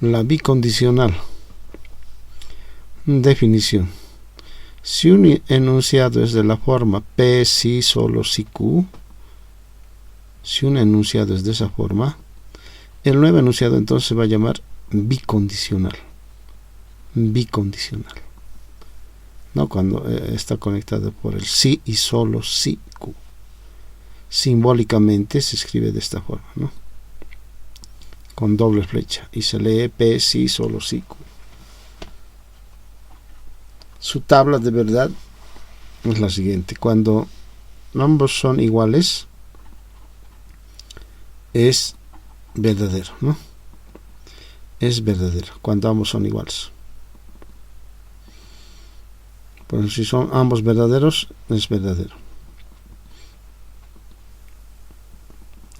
La bicondicional. Definición. Si un enunciado es de la forma P si solo si Q, si un enunciado es de esa forma, el nuevo enunciado entonces se va a llamar bicondicional. Bicondicional. ¿No? Cuando está conectado por el si y solo si Q. Simbólicamente se escribe de esta forma, ¿no? Con doble flecha. Y se lee P si solo si Q. Su tabla de verdad es la siguiente. Cuando ambos son iguales, es verdadero, ¿no? Es verdadero cuando ambos son iguales. Pues si son ambos verdaderos, es verdadero.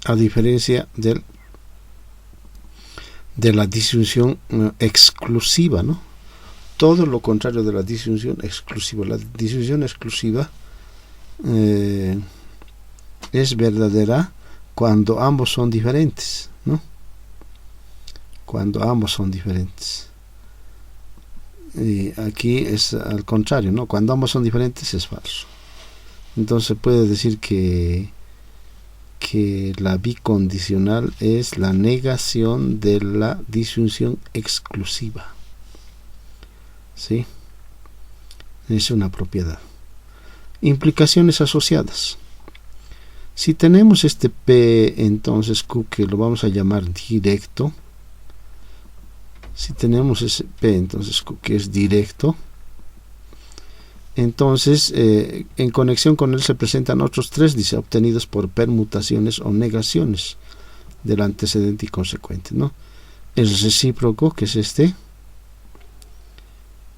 A diferencia de la disyunción exclusiva, ¿no? Todo lo contrario de la disyunción exclusiva. La disyunción exclusiva es verdadera cuando ambos son diferentes, ¿no? Cuando ambos son diferentes. Y aquí es al contrario, ¿no? Cuando ambos son diferentes es falso. Entonces se puede decir que la bicondicional es la negación de la disyunción exclusiva. ¿Sí? Es una propiedad. Implicaciones asociadas. Si tenemos este P, entonces Q, que lo vamos a llamar directo. Si tenemos ese P, entonces Q, que es directo, entonces en conexión con él se presentan otros tres, dice, obtenidos por permutaciones o negaciones del antecedente y consecuente, ¿no? El recíproco, que es este,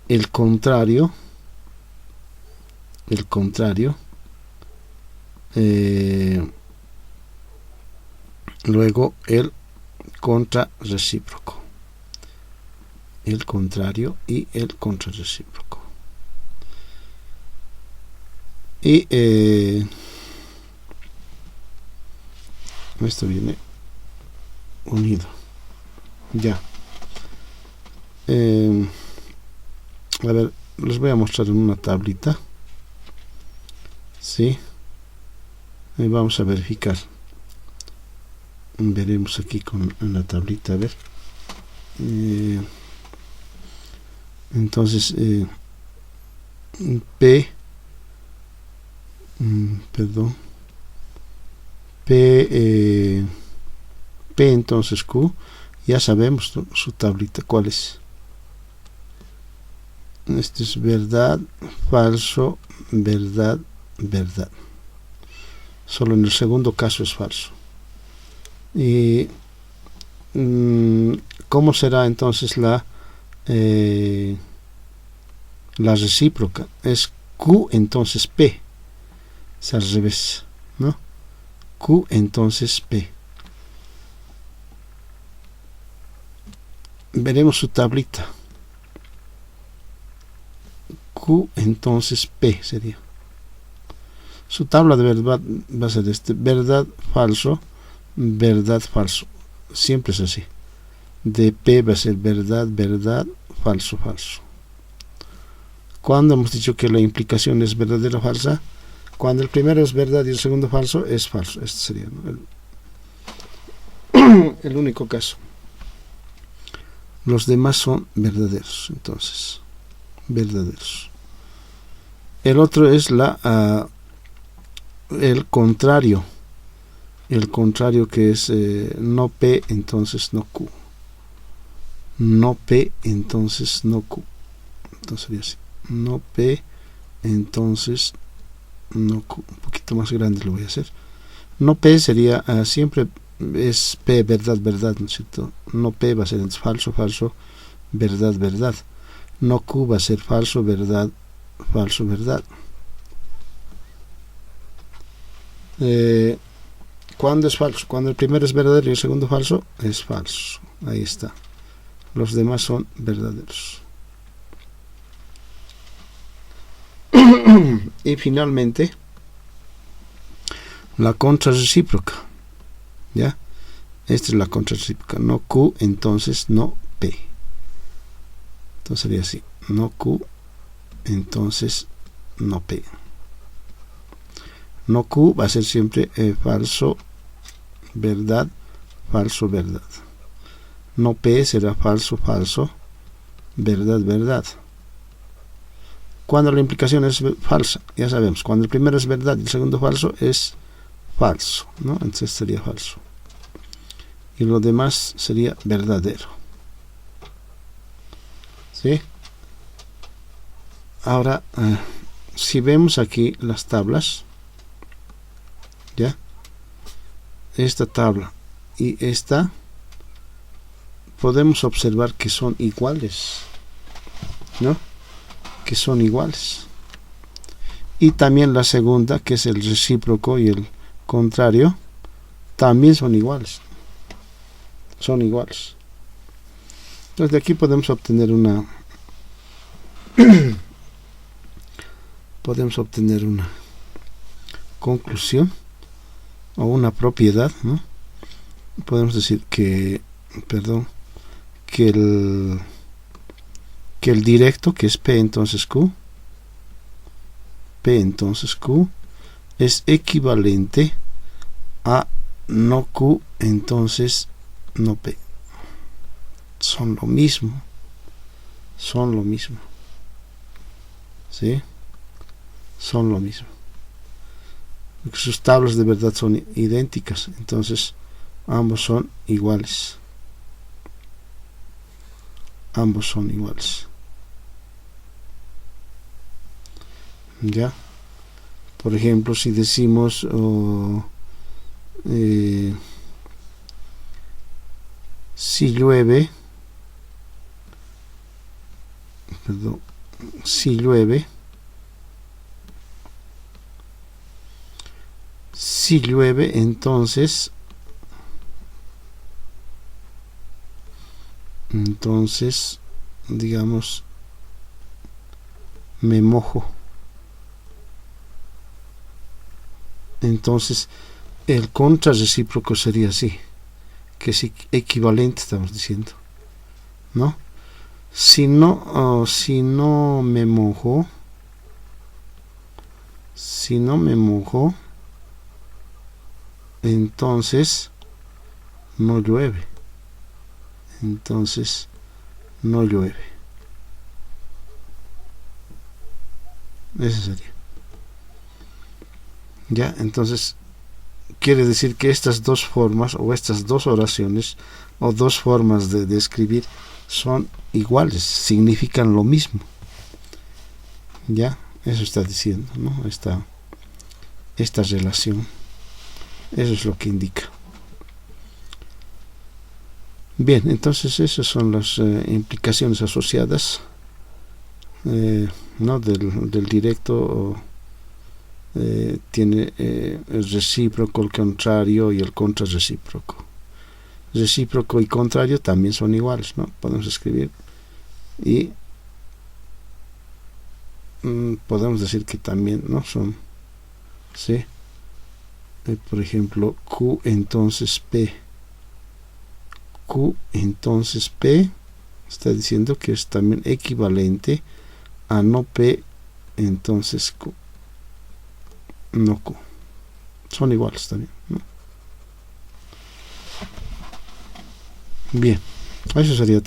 el contrario, luego el contrarrecíproco, el contrario y el contrarrecíproco. Y esto viene unido. Ya. A ver, les voy a mostrar en una tablita. Sí. Y vamos a verificar. Veremos aquí en la tablita, a ver. Entonces, P entonces Q, ya sabemos su tablita cuál es. Este es verdad, falso, verdad, verdad. Solo en el segundo caso es falso. Y ¿cómo será entonces la recíproca? Es Q entonces P. Es al revés, ¿no? Q entonces P. Veremos su tablita. Q entonces P sería. Su tabla de verdad va a ser verdad, falso, verdad, falso. Siempre es así. De P va a ser verdad, verdad, falso, falso. Cuando hemos dicho que la implicación es verdadera o falsa, cuando el primero es verdad y el segundo falso, es falso. Este sería, ¿no? el único caso. Los demás son verdaderos, entonces. Verdaderos. El otro es el contrario. El contrario, que es no P, entonces no Q. No P, entonces no Q. Entonces sería así. No P, entonces no Q. Un poquito más grande lo voy a hacer. No P sería siempre es P, verdad, verdad, ¿no es cierto? No P va a ser falso, falso, verdad, verdad. No Q va a ser falso, verdad, falso, verdad. ¿Cuándo es falso? Cuando el primero es verdadero y el segundo falso, es falso. Ahí está. Los demás son verdaderos. Y finalmente, la contrarrecíproca. ¿Ya? Esta es la contrarrecíproca. No Q, entonces no P. Entonces sería así, no Q, entonces no P. No Q va a ser siempre falso, verdad, falso, verdad. No P será falso, falso, verdad, verdad. Cuando la implicación es falsa, ya sabemos, cuando el primero es verdad y el segundo falso, es falso, ¿no? Entonces sería falso. Y lo demás sería verdadero. ¿Sí? Ahora, si vemos aquí las tablas, ¿ya? Esta tabla y esta, podemos observar que son iguales, ¿no? Que son iguales. Y también la segunda, que es el recíproco y el contrario, también son iguales. Son iguales. Entonces de aquí podemos obtener una conclusión o una propiedad, ¿no? Podemos decir que, que el directo, que es P entonces Q, es equivalente a no Q entonces no P. Son lo mismo. ¿Sí? Son lo mismo. Sus tablas de verdad son idénticas, entonces ambos son iguales. ¿Ya? Por ejemplo, si decimos si llueve, entonces digamos me mojo. Entonces el contrarrecíproco sería así, que es equivalente, estamos diciendo, ¿no? Si no me mojo, entonces no llueve. Ese sería. Ya, entonces quiere decir que estas dos formas o estas dos oraciones o dos formas de escribir son iguales, significan lo mismo. Ya, eso está diciendo, ¿no? Esta relación, eso es lo que indica. Bien, entonces esas son las implicaciones asociadas, ¿no? del directo. Tiene el recíproco, el contrario y el contrarrecíproco. Recíproco y contrario también son iguales, ¿no? Podemos escribir y podemos decir que también no son, ¿sí? Por ejemplo, Q entonces P está diciendo que es también equivalente a no P entonces Q, no Q. Son iguales también, ¿no? Bien, eso sería todo.